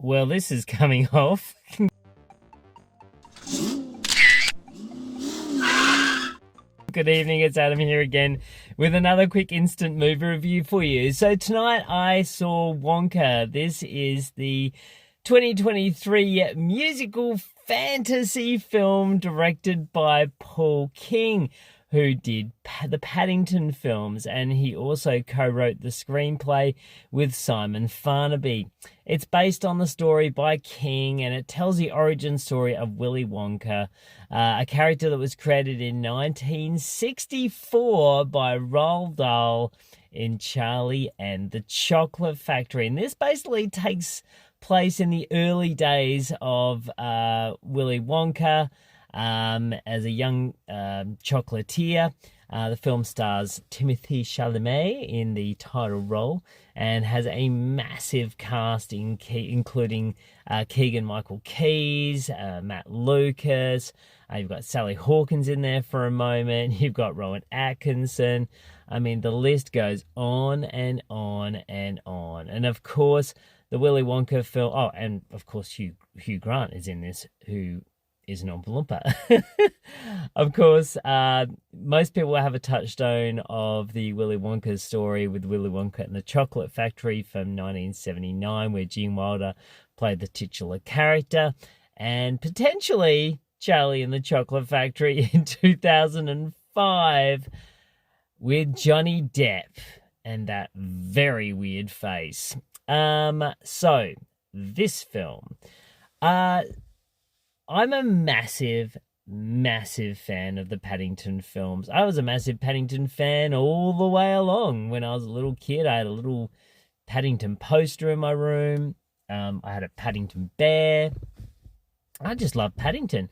Well, this is coming off. Good evening, it's Adam here again with another quick instant movie review for you. So tonight I saw Wonka. This is the 2023 musical fantasy film directed by Paul King, who did the Paddington films, and he also co-wrote the screenplay with Simon Farnaby. It's based on the story by King, and it tells the origin story of Willy Wonka, a character that was created in 1964 by Roald Dahl in Charlie and the Chocolate Factory. And this basically takes place in the early days of Willy Wonka, as a young chocolatier. The film stars Timothée Chalamet in the title role and has a massive cast including Keegan-Michael Keyes, Matt Lucas. You've got Sally Hawkins in there for a moment. You've got Rowan Atkinson. I mean, the list goes on and on and on. And of course, the Willy Wonka film. Oh, and of course, Hugh Grant is in this, who is an Oompa Loompa. Of course, most people have a touchstone of the Willy Wonka story with Willy Wonka and the Chocolate Factory from 1979, where Gene Wilder played the titular character, and potentially Charlie and the Chocolate Factory in 2005 with Johnny Depp and that very weird face. So this film, I'm a massive fan of the Paddington films. I was a massive Paddington fan all the way along. When I was a little kid, I had a little Paddington poster in my room. I had a Paddington bear. I just loved Paddington.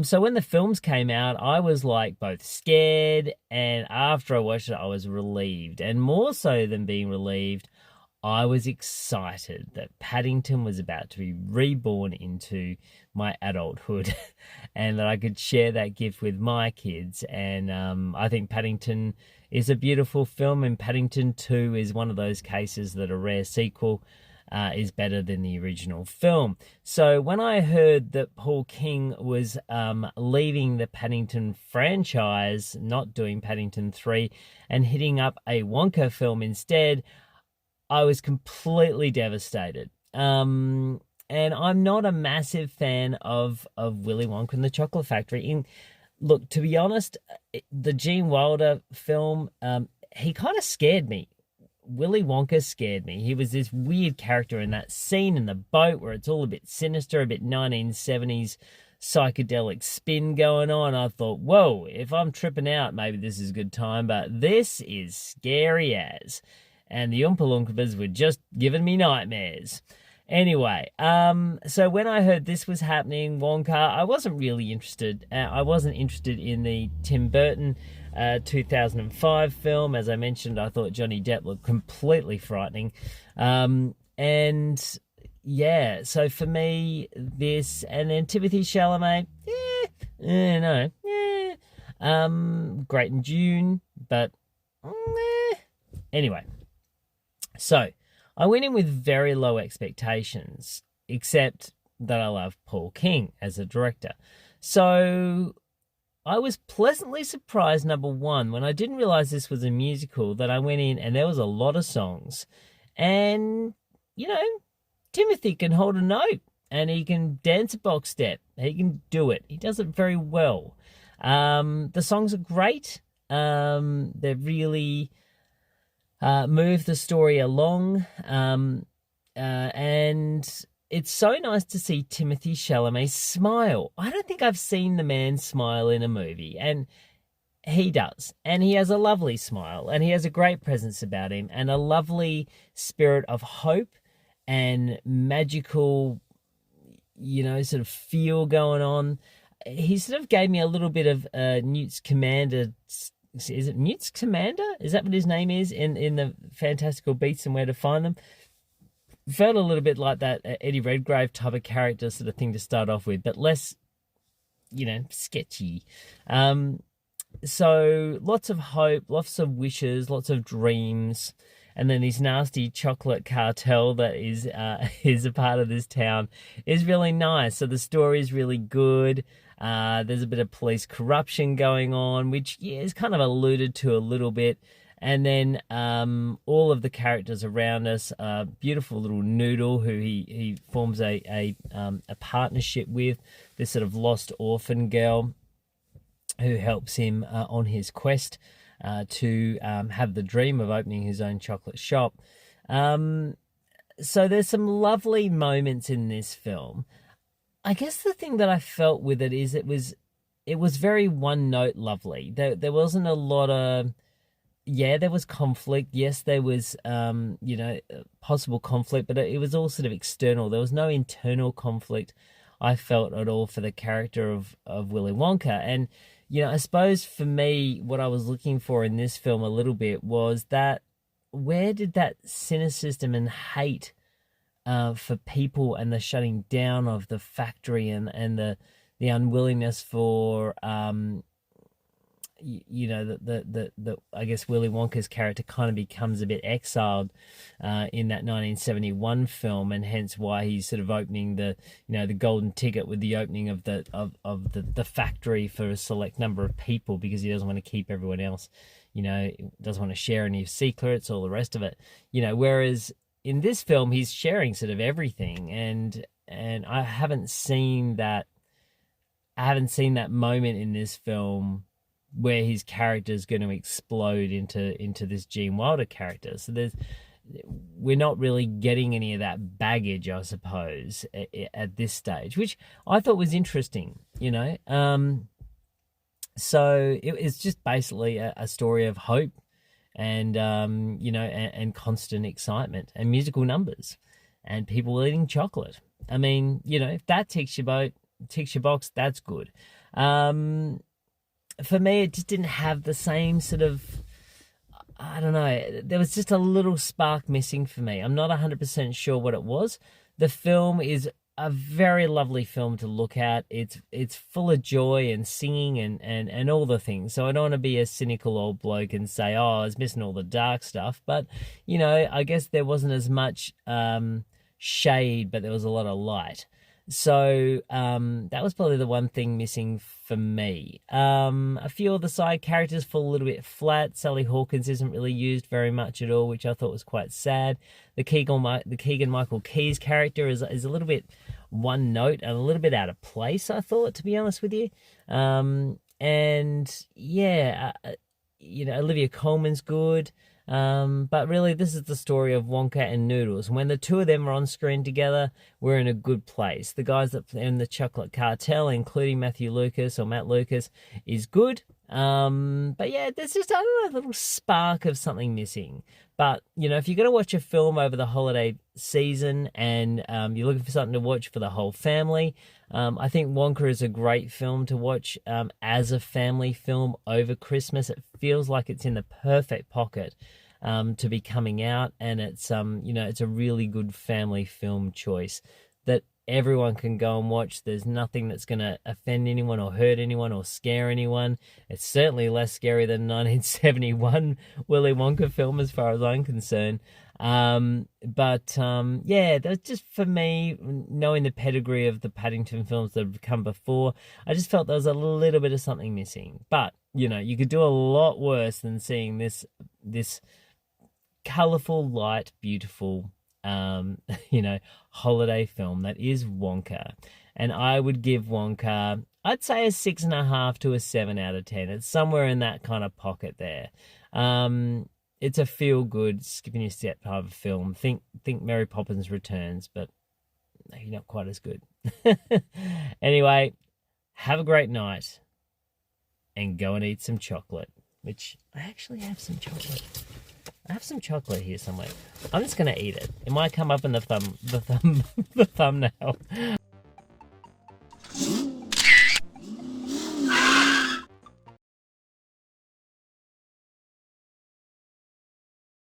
So when the films came out, I was like both scared, and after I watched it, I was relieved. And more so than being relieved, I was excited that Paddington was about to be reborn into my adulthood and that I could share that gift with my kids. And I think Paddington is a beautiful film, and Paddington 2 is one of those cases that a rare sequel is better than the original film. So when I heard that Paul King was leaving the Paddington franchise, not doing Paddington 3, and hitting up a Wonka film instead, I was completely devastated. And I'm not a massive fan of Willy Wonka and the Chocolate Factory. Look, to be honest, the Gene Wilder film, he kind of scared me. Willy Wonka scared me. He was this weird character in that scene in the boat where it's all a bit sinister, a bit 1970s psychedelic spin going on. I thought, whoa, if I'm tripping out, maybe this is a good time, but this is scary as. And the Oompa Loompas were just giving me nightmares. Anyway, so when I heard this was happening, Wonka, I wasn't really interested. I wasn't interested in the Tim Burton 2005 film. As I mentioned, I thought Johnny Depp looked completely frightening. And yeah, so for me, this, and then Timothée Chalamet, great in June, but anyway. So, I went in with very low expectations, except that I love Paul King as a director. So, I was pleasantly surprised, number one, when I didn't realize this was a musical, that I went in and there was a lot of songs. And, you know, Timothy can hold a note and he can dance a box step. He can do it. He does it very well. The songs are great. They're really move the story along, and it's so nice to see Timothée Chalamet smile. I don't think I've seen the man smile in a movie, and he does, and he has a lovely smile, and he has a great presence about him, and a lovely spirit of hope and magical, sort of feel going on. He sort of gave me a little bit of Newt's Commander. Is it Newt's Commander? Is that what his name is in the Fantastical Beasts and Where to Find Them? Felt a little bit like that Eddie Redgrave type of character sort of thing to start off with, but less, sketchy. So lots of hope, lots of wishes, lots of dreams. and then this nasty chocolate cartel that is is a part of this town is really nice. So the story is really good. There's a bit of police corruption going on, which is kind of alluded to a little bit. And then all of the characters around us, beautiful little Noodle, who he forms a partnership with, this sort of lost orphan girl who helps him on his quest to have the dream of opening his own chocolate shop. So there's some lovely moments in this film. I guess the thing that I felt with it is it was very one note lovely. There wasn't a lot of... Yeah, there was conflict. Yes, there was, possible conflict, but it was all sort of external. There was no internal conflict, I felt, at all for the character of Willy Wonka. And, I suppose for me, what I was looking for in this film a little bit was that where did that cynicism and hate for people and the shutting down of the factory and the unwillingness for... the I guess Willy Wonka's character kind of becomes a bit exiled in that 1971 film, and hence why he's sort of opening the golden ticket with the opening of the factory for a select number of people, because he doesn't want to keep everyone else, doesn't want to share any secrets, all the rest of it, whereas in this film he's sharing sort of everything, and I haven't seen that moment in this film where his character is going to explode into this Gene Wilder character. So we're not really getting any of that baggage, I suppose, at this stage, which I thought was interesting, So it's just basically a story of hope and, and constant excitement and musical numbers and people eating chocolate. I mean, if that ticks your box, that's good. For me, it just didn't have the same sort of, I don't know, there was just a little spark missing for me. I'm not 100% sure what it was. The film is a very lovely film to look at. It's full of joy and singing and all the things. So I don't want to be a cynical old bloke and say, oh, I was missing all the dark stuff. But, I guess there wasn't as much shade, but there was a lot of light. So that was probably the one thing missing for me. A few of the side characters fall a little bit flat. Sally Hawkins isn't really used very much at all, which I thought was quite sad. The Keegan-Michael Key's character is a little bit one note and a little bit out of place, I thought, to be honest with you. Olivia Colman's good. But really, this is the story of Wonka and Noodles. When the two of them are on screen together, we're in a good place. The guys that in the Chocolate Cartel, including Matt Lucas, is good. But yeah, there's just a little spark of something missing. But, if you're going to watch a film over the holiday season and you're looking for something to watch for the whole family, I think Wonka is a great film to watch as a family film over Christmas. It feels like it's in the perfect pocket to be coming out, and it's it's a really good family film choice that everyone can go and watch. There's nothing that's going to offend anyone or hurt anyone or scare anyone. It's certainly less scary than 1971 Willy Wonka film as far as I'm concerned. That's just, for me, knowing the pedigree of the Paddington films that have come before, I just felt there was a little bit of something missing. But, you could do a lot worse than seeing this colourful, light, beautiful holiday film that is Wonka. And I would give Wonka, I'd say, a 6.5 to a 7 out of 10. It's somewhere in that kind of pocket there. It's a feel-good, skipping your step type of film. Think Mary Poppins Returns, but maybe not quite as good. Anyway, have a great night and go and eat some chocolate, which I actually have some chocolate. I have some chocolate here somewhere. I'm just going to eat it. It might come up in the thumbnail.